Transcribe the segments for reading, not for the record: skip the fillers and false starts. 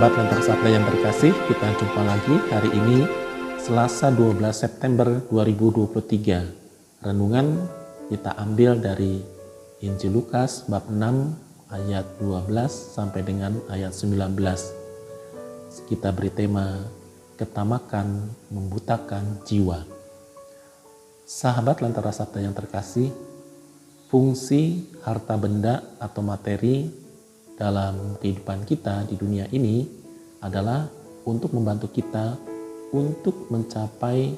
Sahabat Lentar Sabda yang terkasih, kita jumpa lagi hari ini Selasa 12 September 2023. Renungan kita ambil dari Injil Lukas bab 6 ayat 12 sampai dengan ayat 19. Kita beri tema ketamakan membutakan jiwa. Sahabat Lentera Sabda yang terkasih, fungsi harta benda atau materi dalam kehidupan kita di dunia ini adalah untuk membantu kita untuk mencapai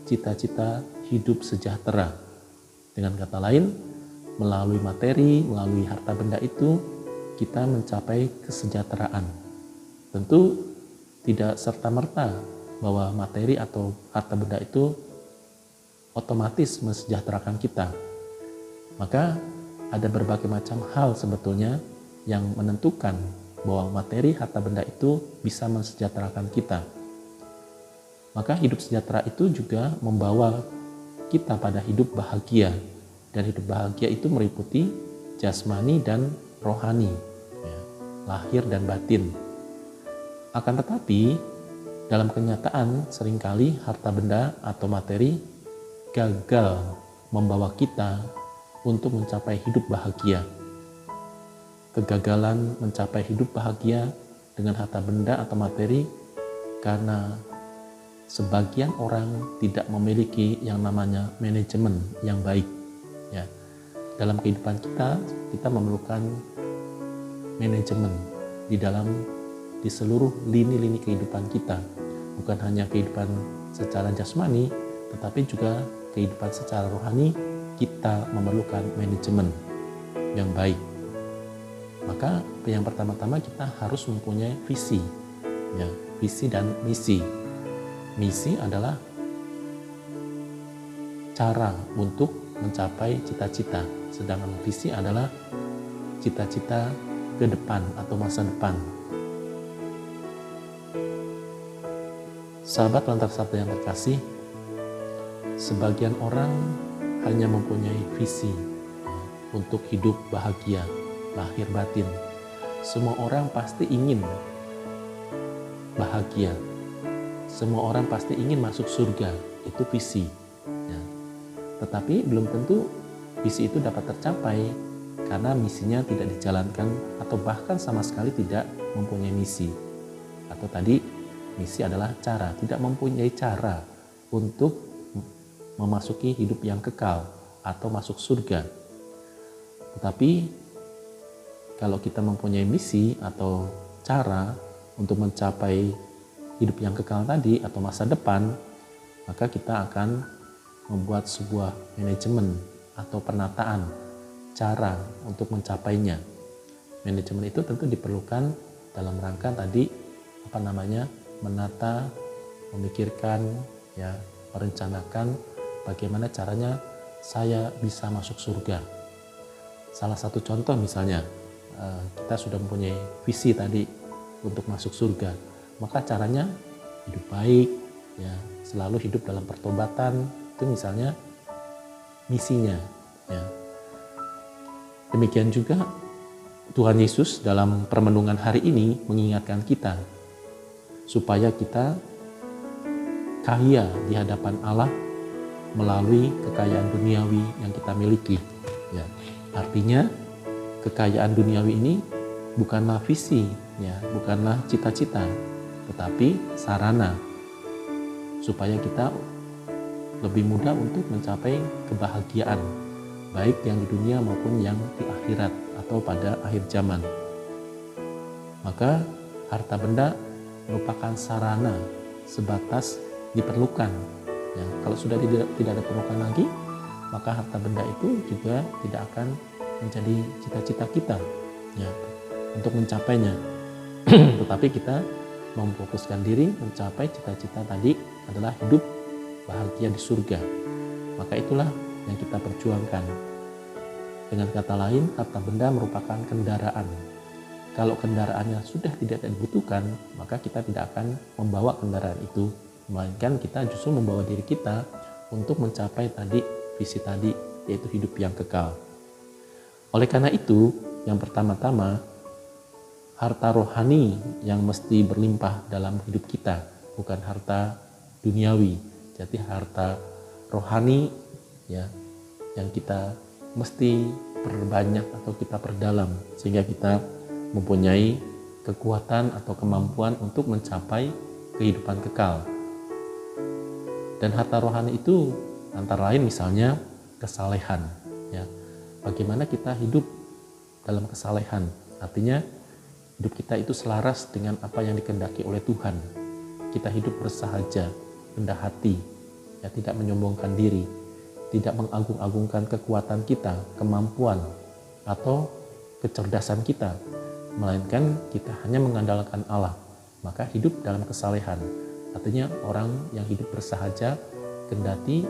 cita-cita hidup sejahtera. Dengan kata lain, melalui materi, melalui harta benda itu kita mencapai kesejahteraan. Tentu tidak serta-merta bahwa materi atau harta benda itu otomatis mensejahterakan kita. Maka ada berbagai macam hal sebetulnya yang menentukan bahwa materi harta benda itu bisa mensejahterakan kita. Maka hidup sejahtera itu juga membawa kita pada hidup bahagia. Dan hidup bahagia itu meliputi jasmani dan rohani, lahir dan batin. Akan tetapi dalam kenyataan seringkali harta benda atau materi gagal membawa kita untuk mencapai hidup bahagia. Kegagalan mencapai hidup bahagia dengan harta benda atau materi karena sebagian orang tidak memiliki yang namanya manajemen yang baik. Ya, dalam kehidupan kita memerlukan manajemen di seluruh lini-lini kehidupan kita, bukan hanya kehidupan secara jasmani, tetapi juga kehidupan secara rohani. Kita memerlukan manajemen yang baik. Maka yang pertama-tama kita harus mempunyai visi, visi dan misi. Misi adalah cara untuk mencapai cita-cita, sedangkan visi adalah cita-cita ke depan atau masa depan. Sahabat Lentar Sabda yang terkasih, sebagian orang hanya mempunyai visi untuk hidup bahagia, lahir batin. Semua orang pasti ingin bahagia. Semua orang pasti ingin masuk surga. Itu visi. Tetapi belum tentu visi itu dapat tercapai karena misinya tidak dijalankan atau bahkan sama sekali tidak mempunyai misi. Atau tadi misi adalah cara, tidak mempunyai cara untuk memasuki hidup yang kekal atau masuk surga. Tetapi kalau kita mempunyai misi atau cara untuk mencapai hidup yang kekal tadi atau masa depan, maka kita akan membuat sebuah manajemen atau penataan cara untuk mencapainya. Manajemen itu tentu diperlukan dalam rangka tadi menata, memikirkan, merencanakan bagaimana caranya saya bisa masuk surga. Salah satu contoh misalnya, kita sudah mempunyai visi tadi untuk masuk surga, maka caranya hidup baik, selalu hidup dalam pertobatan, itu misalnya misinya. Demikian juga Tuhan Yesus dalam permenungan hari ini mengingatkan kita supaya kita kaya di hadapan Allah melalui kekayaan duniawi yang kita miliki. Artinya kekayaan duniawi ini bukanlah visi, bukanlah cita-cita, tetapi sarana supaya kita lebih mudah untuk mencapai kebahagiaan, baik yang di dunia maupun yang di akhirat atau pada akhir zaman. Maka harta benda merupakan sarana sebatas diperlukan. Kalau sudah tidak diperlukan lagi, maka harta benda itu juga tidak akan menjadi cita-cita kita untuk mencapainya. Tetapi kita memfokuskan diri mencapai cita-cita tadi adalah hidup bahagia di surga. Maka itulah yang kita perjuangkan. Dengan kata lain, harta benda merupakan kendaraan. Kalau kendaraannya sudah tidak dibutuhkan, maka kita tidak akan membawa kendaraan itu, melainkan kita justru membawa diri kita untuk mencapai tadi visi tadi, yaitu hidup yang kekal. Oleh karena itu, yang pertama-tama harta rohani yang mesti berlimpah dalam hidup kita, bukan harta duniawi. Jadi harta rohani ya yang kita mesti perbanyak atau kita perdalam sehingga kita mempunyai kekuatan atau kemampuan untuk mencapai kehidupan kekal. Dan harta rohani itu antara lain misalnya kesalehan ya. Bagaimana kita hidup dalam kesalehan, artinya hidup kita itu selaras dengan apa yang dikehendaki oleh Tuhan. Kita hidup bersahaja, rendah hati, ya, tidak menyombongkan diri, tidak mengagung-agungkan kekuatan kita, kemampuan, atau kecerdasan kita, melainkan kita hanya mengandalkan Allah. Maka hidup dalam kesalehan, artinya orang yang hidup bersahaja, kendati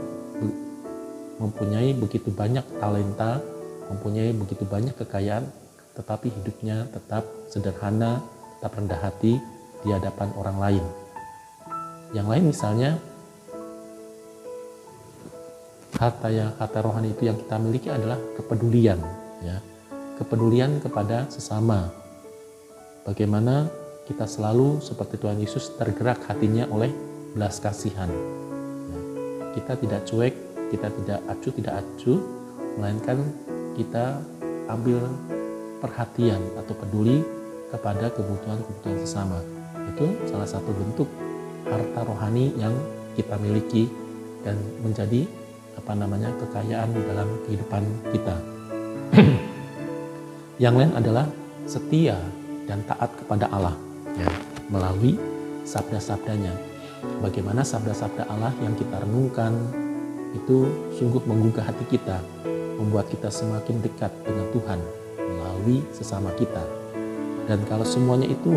mempunyai begitu banyak talenta, mempunyai begitu banyak kekayaan, tetapi hidupnya tetap sederhana, tetap rendah hati di hadapan orang lain. Yang lain misalnya, harta rohani itu yang kita miliki adalah kepedulian, ya, kepedulian kepada sesama. Bagaimana kita selalu seperti Tuhan Yesus tergerak hatinya oleh belas kasihan. Ya, kita tidak cuek, kita tidak acuh, melainkan kita ambil perhatian atau peduli kepada kebutuhan-kebutuhan sesama. Itu salah satu bentuk harta rohani yang kita miliki dan menjadi kekayaan dalam kehidupan kita. Yang lain adalah setia dan taat kepada Allah ya, melalui sabda-sabdanya. Bagaimana sabda-sabda Allah yang kita renungkan itu sungguh menggugah hati kita, membuat kita semakin dekat dengan Tuhan melalui sesama kita. Dan kalau semuanya itu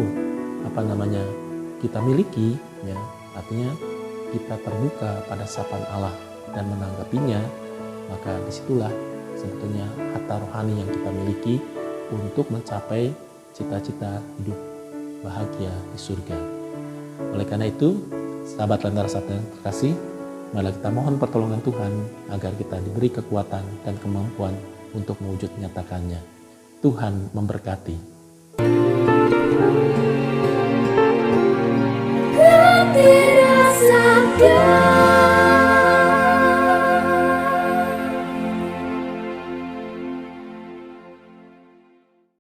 kita miliki ya, artinya kita terbuka pada sapaan Allah dan menanggapinya, maka disitulah sebetulnya harta rohani yang kita miliki untuk mencapai cita-cita hidup bahagia di surga. Oleh karena itu, sahabat Lentera Sabda yang terkasih, mari kita mohon pertolongan Tuhan agar kita diberi kekuatan dan kemampuan untuk mewujud nyatakannya. Tuhan memberkati.